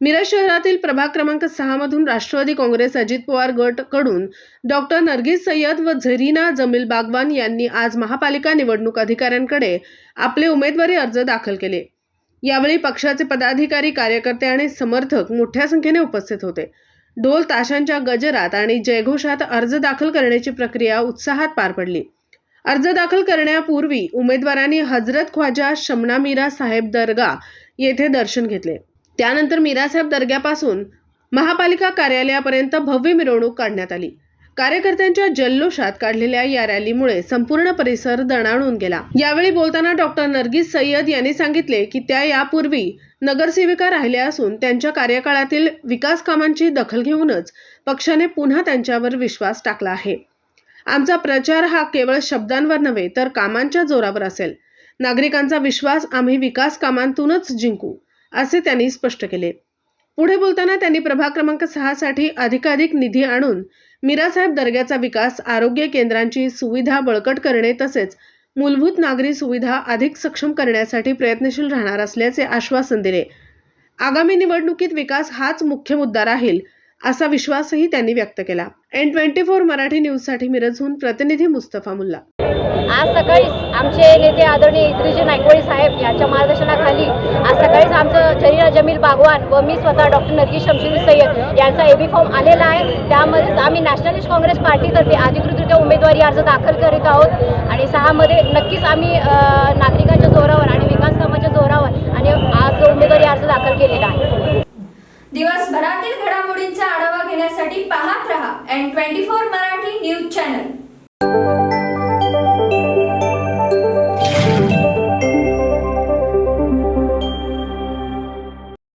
मिरज शहरातील प्रभाग क्रमांक 6 मधून राष्ट्रवादी काँग्रेस अजित पवार गट कडून डॉक्टर नरगिस सय्यद व झरीना जमील बागवान यांनी आज महापालिका निवडणूक अधिकाऱ्यांकडे आपले उमेदवारी अर्ज दाखल केले। यावेळी पक्षाचे पदाधिकारी, कार्यकर्ते आणि समर्थक मोठ्या संख्येने उपस्थित होते। ढोल ताशांच्या गजरात आणि जयघोषात अर्ज दाखल करण्याची प्रक्रिया उत्साहात पार पडली। अर्ज दाखल करण्यापूर्वी उमेदवारांनी हजरत ख्वाजा शमना मीरा साहेब दर्गा येथे दर्शन घेतले। त्यानंतर मीरासाहेब दर्ग्यापासून महापालिका कार्यालयापर्यंत भव्य मिरवणूक काढण्यात आली। कार्यकर्त्यांच्या जल्लोषात काढलेल्या या रॅलीमुळे संपूर्ण परिसर दणाणून गेला। यावेळी बोलताना डॉक्टर नरगिस सय्यद यांनी सांगितले की त्या यापूर्वी नगरसेविका राहिल्या असून त्यांच्या कार्यकाळातील विकास कामांची दखल घेऊनच पक्षाने पुन्हा त्यांच्यावर विश्वास टाकला आहे। आमचा प्रचार हा केवळ शब्दांवर नव्हे तर कामांच्या जोरावर असेल। नागरिकांचा विश्वास आम्ही विकास कामांतूनच जिंकू, असे त्यांनी स्पष्ट केले। पुढे बोलताना त्यांनी प्रभाग क्रमांक 6 साठी अधिकाधिक निधी आणून मीरासाहेब दर्ग्याचा विकास, आरोग्य केंद्रांची सुविधा बळकट करणे तसेच मूलभूत नागरी सुविधा अधिक सक्षम करण्यासाठी प्रयत्नशील राहणार असल्याचे आश्वासन दिले। आगामी निवडणुकीत विकास हाच मुख्य मुद्दा राहील असा विश्वासही त्यांनी व्यक्त केला। N24 मराठी न्यूजसाठी मिरजहून प्रतिनिधी मुस्तफा मुल्ला। आज सकाळीच आमचे नेते आदरणीय इद्रिसजी नायकवडी साहेब यांच्या मार्गदर्शनाखाली आज सकाळीच आमचं झरीना जमील बागवान व मी स्वतः डॉक्टर नरगिस शमशेर सय्यद यांचा एबी फॉर्म आलेला आहे। त्यामध्येच आम्ही नॅशनलिस्ट काँग्रेस पार्टीतर्फे अधिकृतरित्या उमेदवारी अर्ज दाखल करीत आहोत आणि 6 मध्ये नक्कीच आम्ही नागरिकांच्या जोरावर आणि विकास कामाच्या जोरावर आणि आज उमेदवारी अर्ज दाखल केलेला आहे। दिवसभरातील घडामोडींचा आढावा घेण्यासाठी पाहत रहा N24 मराठी न्यूज चॅनल।